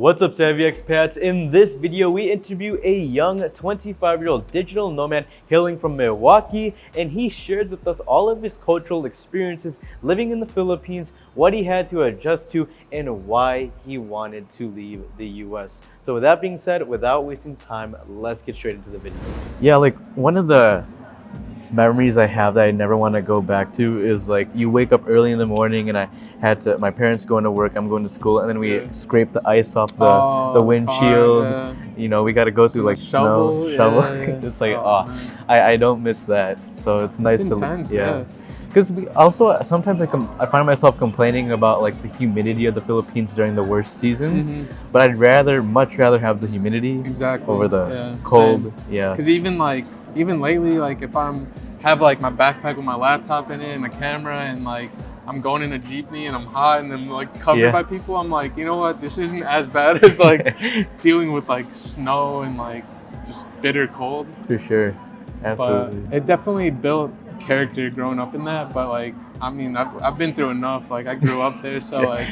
What's up, Savvy Expats? In this video, we interview a young 25-year-old digital nomad hailing from Milwaukee, and he shares with us all of his cultural experiences living in the Philippines, what he had to adjust to, and why he wanted to leave the US. So with that being said, without wasting time, let's get straight into the video. Yeah, like one of the memories I have that I never want to go back to is like you wake up early in the morning and my parents going to work, I'm going to school, and then we scrape the ice off the windshield. You know, we got to go through like shovel. It's like, I don't miss that. So it's nice to intense, because we also sometimes I find myself complaining about like the humidity of the Philippines during the worst seasons, but I'd much rather have the humidity over the cold. Same. Yeah, because even lately, like if have like my backpack with my laptop in it and a camera, and like I'm going in a jeepney and I'm hot and I'm like covered by people, I'm like, you know what, this isn't as bad as like dealing with like snow and like just bitter cold. For sure, absolutely. But it definitely built character growing up in that, but like I mean I've been through enough. Like I grew up there, so like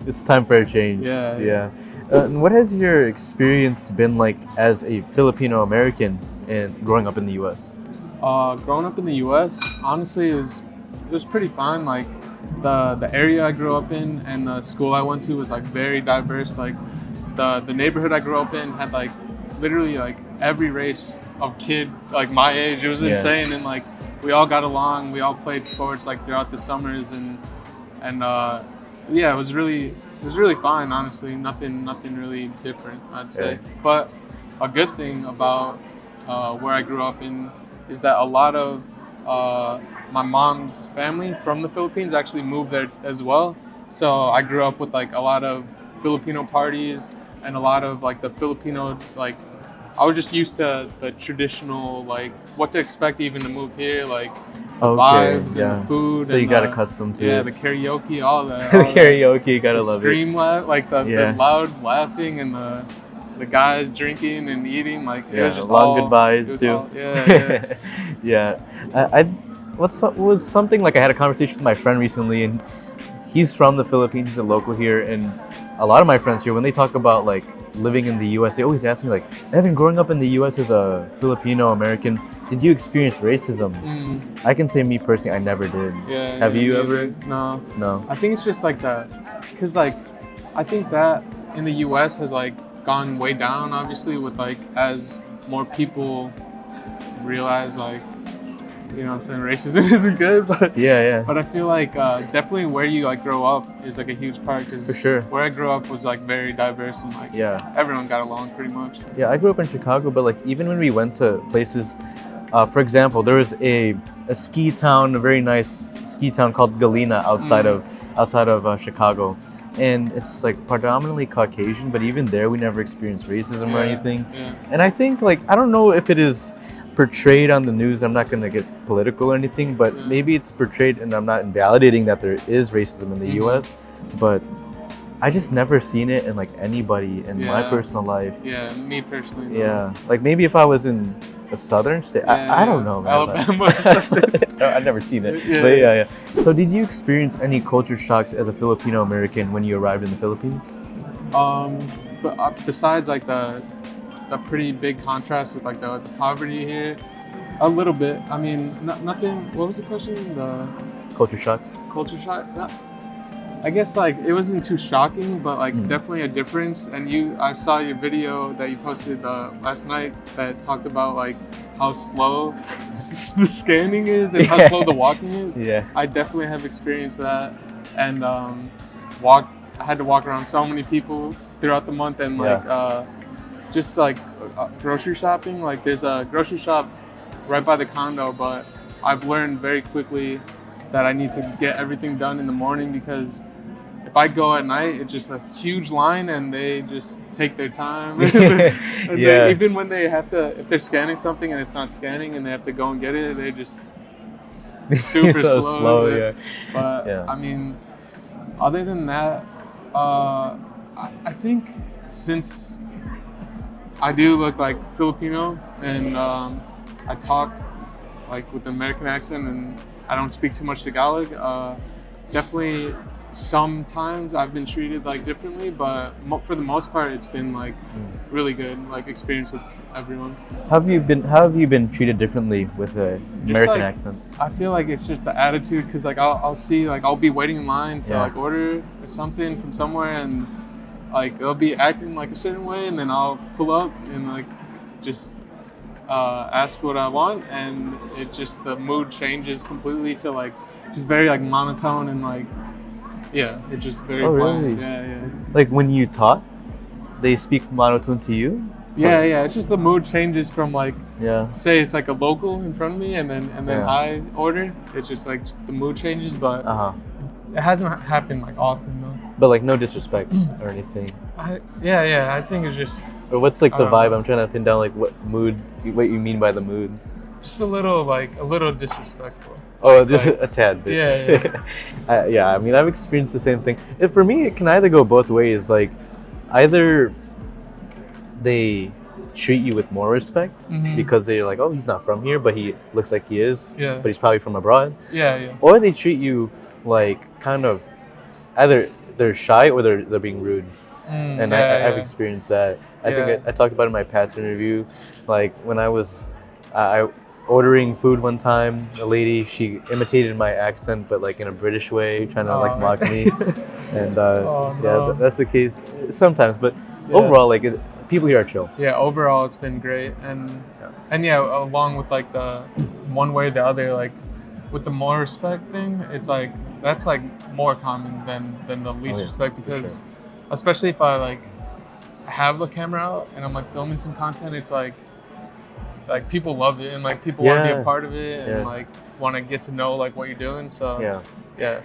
it's time for a change. Yeah. And what has your experience been like as a Filipino American and growing up in the US? Growing up in the US, honestly, it was pretty fun. Like the area I grew up in and the school I went to was like very diverse. Like the neighborhood I grew up in had like literally like every race of kid like my age. It was insane, and like we all got along. We all played sports like throughout the summers, and it was really fun. Honestly, nothing really different, I'd say. But a good thing about where I grew up in is that a lot of my mom's family from the Philippines actually moved there as well. So I grew up with like a lot of Filipino parties and a lot of like the Filipino, like I was just used to the traditional, like what to expect even to move here, like the vibes and the food. So you got accustomed to the karaoke, all that. The karaoke, gotta love it. Scream laugh, like the loud laughing and the guys drinking and eating, like it was just long goodbyes too. Was something like I had a conversation with my friend recently, and he's from the Philippines, he's a local here, and a lot of my friends here, when they talk about like living in the US, they always ask me like, Evan, growing up in the US as a Filipino American, did you experience racism? I can say me personally, I never did. Have you ever? No. I think it's just like that, because like I think that in the US has like gone way down, obviously, with like as more people realize like, you know what I'm saying, racism isn't good, but but I feel like definitely where you like grow up is like a huge part, because for sure where I grew up was like very diverse and like everyone got along pretty much. I grew up in Chicago, but like even when we went to places, for example, there was a ski town, a very nice ski town called Galena outside of Chicago. And it's like predominantly Caucasian, but even there we never experienced racism or anything. And I think like, I don't know if it is portrayed on the news, I'm not gonna get political or anything, but maybe it's portrayed, and I'm not invalidating that there is racism in the US, but I just never seen it in like anybody in my personal life. Me personally. No. Like maybe if I was in a southern state, I don't know, man. Alabama or something. I've never seen it. But So did you experience any culture shocks as a Filipino American when you arrived in the Philippines? But besides like the pretty big contrast with like the poverty here, a little bit. I mean, nothing. What was the question? The culture shocks. Culture shock. I guess like it wasn't too shocking, but like definitely a difference. And I saw your video that you posted last night that talked about like how slow the scanning is and how slow the walking is. I definitely have experienced that, and I had to walk around so many people throughout the month, and like just like grocery shopping. Like there's a grocery shop right by the condo, but I've learned very quickly that I need to get everything done in the morning, because if I go at night, it's just a huge line and they just take their time. Even when they have to, if they're scanning something and it's not scanning and they have to go and get it, they're just super slow. But I mean, other than that, I think since I do look like Filipino and I talk like with an American accent and I don't speak too much Tagalog, definitely sometimes I've been treated like differently, but for the most part, it's been like really good, like experience with everyone. How have you been treated differently with an American accent? I feel like it's just the attitude, because like I'll see, like I'll be waiting in line to like order or something from somewhere, and like they'll be acting like a certain way, and then I'll pull up and like just ask what I want, and it just, the mood changes completely to like just very like monotone, and like it's just very bland. Really? Yeah. Like when you talk, they speak monotone to you? Yeah. It's just the mood changes from like, say it's like a local in front of me, and then I order. It's just like the mood changes, but it hasn't happened like often though. But like no disrespect or anything. I think it's just. Or what's like the vibe? I'm trying to pin down like what you mean by the mood. Just a little disrespectful. Oh, just a tad bit. Yeah. I mean, I've experienced the same thing. For me, it can either go both ways. Like, either they treat you with more respect because they're like, oh, he's not from here, but he looks like he is. Yeah. But he's probably from abroad. Yeah. Or they treat you like kind of either they're shy or they're being rude. And I've experienced that. I think I talked about it in my past interview. Like when I was ordering food one time, a lady, she imitated my accent, but like in a British way, trying to like mock me. And that's the case sometimes. But overall, like people here are chill. Yeah, overall it's been great, and along with like the one way or the other, like with the more respect thing, it's like that's like more common than the least respect, because especially if I like have a camera out and I'm like filming some content, it's like people love it, and like people want to be a part of it, and like want to get to know like what you're doing. So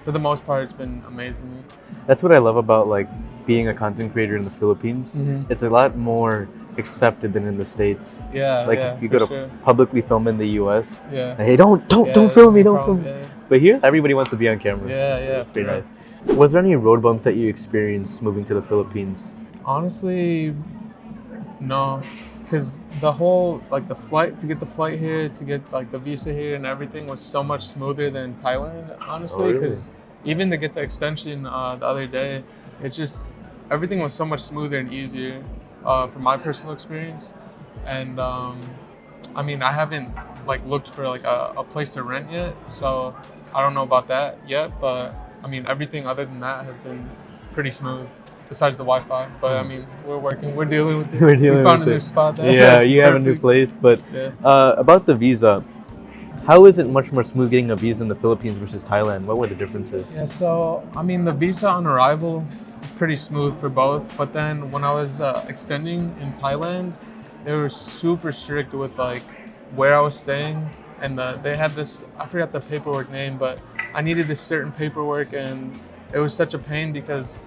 for the most part, it's been amazing. That's what I love about like being a content creator in the Philippines. It's a lot more accepted than in the States. If you go to publicly film in the US, hey, don't film me, don't film me. But here, everybody wants to be on camera. It's pretty nice. Was there any road bumps that you experienced moving to the Philippines? Honestly, no, because the whole like the flight here, to get like the visa here and everything was so much smoother than Thailand. Honestly, because even to get the extension the other day, it's just everything was so much smoother and easier from my personal experience. And I mean, I haven't like looked for like a place to rent yet, so I don't know about that yet. But I mean, everything other than that has been pretty smooth, besides the Wi-Fi. But I mean, we're dealing with it. We found a new spot there. You have a new place. But about the visa, how is it much more smooth getting a visa in the Philippines versus Thailand? What were the differences? Yeah, so I mean, the visa on arrival, pretty smooth for both. But then when I was extending in Thailand, they were super strict with like where I was staying, and they had this, I forgot the paperwork name, but I needed this certain paperwork, and it was such a pain because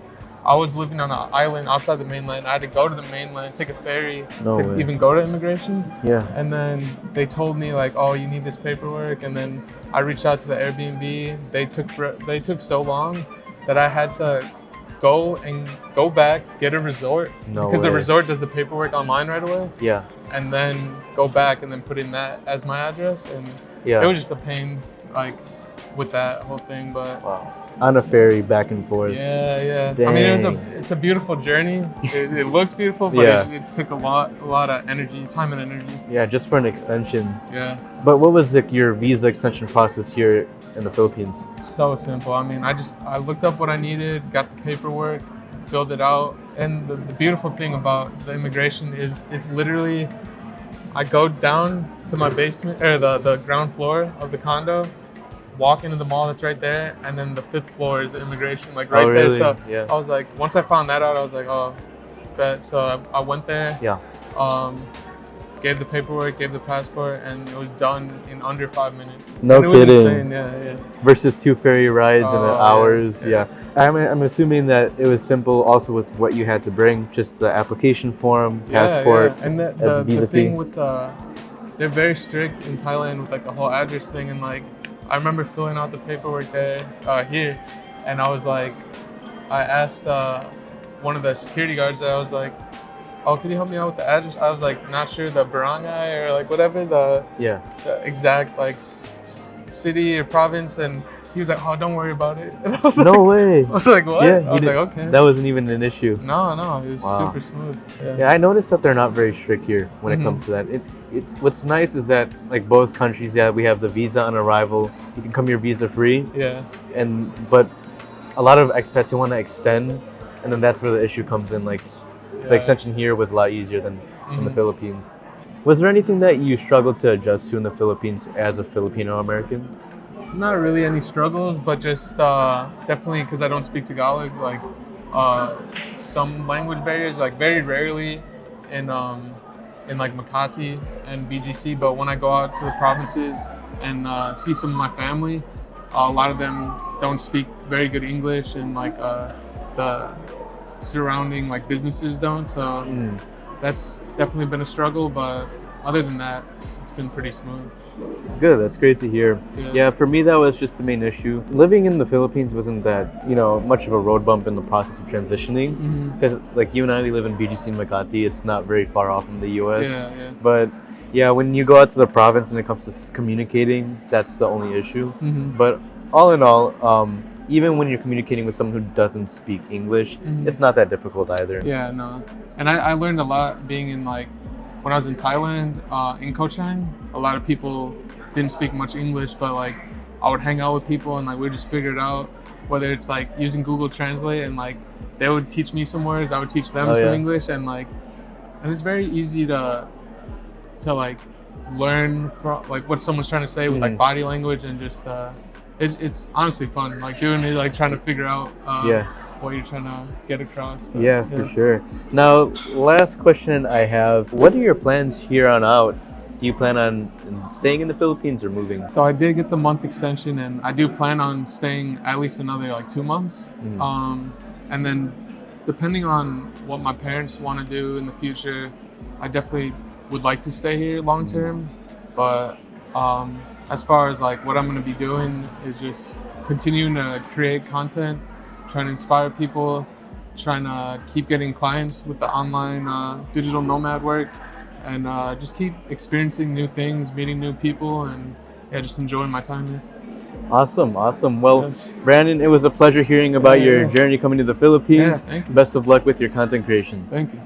I was living on an island outside the mainland. I had to go to the mainland, take a ferry to even go to immigration. And then they told me like, oh, you need this paperwork. And then I reached out to the Airbnb. They took so long that I had to go back, get a resort, because the resort does the paperwork online right away. And then go back and then put in that as my address. And it was just a pain, like with that whole thing. But on a ferry back and forth. Dang. I mean, it's a beautiful journey. It looks beautiful, but it took a lot of energy, time and energy. Yeah, just for an extension. But what was your visa extension process here in the Philippines? So simple. I mean, I looked up what I needed, got the paperwork, filled it out. And the beautiful thing about the immigration is it's literally, I go down to my basement, or the ground floor of the condo, walk into the mall that's right there, and then the 5th floor is the immigration, like right there. So I was like, once I found that out, I was like, oh, bet. So I went there, gave the paperwork, gave the passport, and it was done in under 5 minutes. No kidding. Yeah. Versus 2 ferry rides in hours. I'm assuming that it was simple also with what you had to bring, just the application form, passport, and the visa thing fee. with they're very strict in Thailand with like the whole address thing, and like I remember filling out the paperwork there here, and I was like, I asked one of the security guards there, I was like, oh, could you help me out with the address? I was like, not sure, the barangay or like whatever the exact like city or province, and he was like, "Oh, don't worry about it." And I was No like, way. I was like, "What?" Yeah, I was like, "Okay." That wasn't even an issue. No, it was Wow. super smooth. Yeah, I noticed that they're not very strict here when it comes to that. What's nice is that like both countries, yeah, we have the visa on arrival. You can come here visa free, Yeah. but a lot of expats who want to extend, and then that's where the issue comes in. Like the extension here was a lot easier than in the Philippines. Was there anything that you struggled to adjust to in the Philippines as a Filipino American? Not really any struggles, but just definitely because I don't speak Tagalog, like some language barriers, like very rarely in like Makati and BGC. But when I go out to the provinces and see some of my family, a lot of them don't speak very good English, and like the surrounding like businesses don't. So that's definitely been a struggle. But other than that, it's been pretty smooth. Good, that's great to hear. Yeah, for me that was just the main issue. Living in the Philippines wasn't that, much of a road bump in the process of transitioning, because like you and I live in BGC and Makati, it's not very far off from the US. Yeah. But yeah, when you go out to the province and it comes to communicating, that's the only issue. But all in all, even when you're communicating with someone who doesn't speak English, it's not that difficult either. Yeah, no. And I learned a lot being in like, when I was in Thailand, in Koh Chang, a lot of people didn't speak much English, but like I would hang out with people and like we just figure it out, whether it's like using Google Translate and like they would teach me some words, I would teach them some English, and it's very easy to like learn from like what someone's trying to say with like body language, and just it's honestly fun, like doing it, like trying to figure out what you're trying to get across. But, yeah, for sure. Now, last question I have: what are your plans here on out? Do you plan on staying in the Philippines or moving? So I did get the month extension, and I do plan on staying at least another like 2 months. And then depending on what my parents want to do in the future, I definitely would like to stay here long term. But as far as like what I'm going to be doing is just continuing to create content, trying to inspire people, trying to keep getting clients with the online digital nomad work, and just keep experiencing new things, meeting new people, and just enjoying my time here. Awesome. Well, Brandon, it was a pleasure hearing about your journey coming to the Philippines. Yeah, thank you. Best of luck with your content creation. Thank you.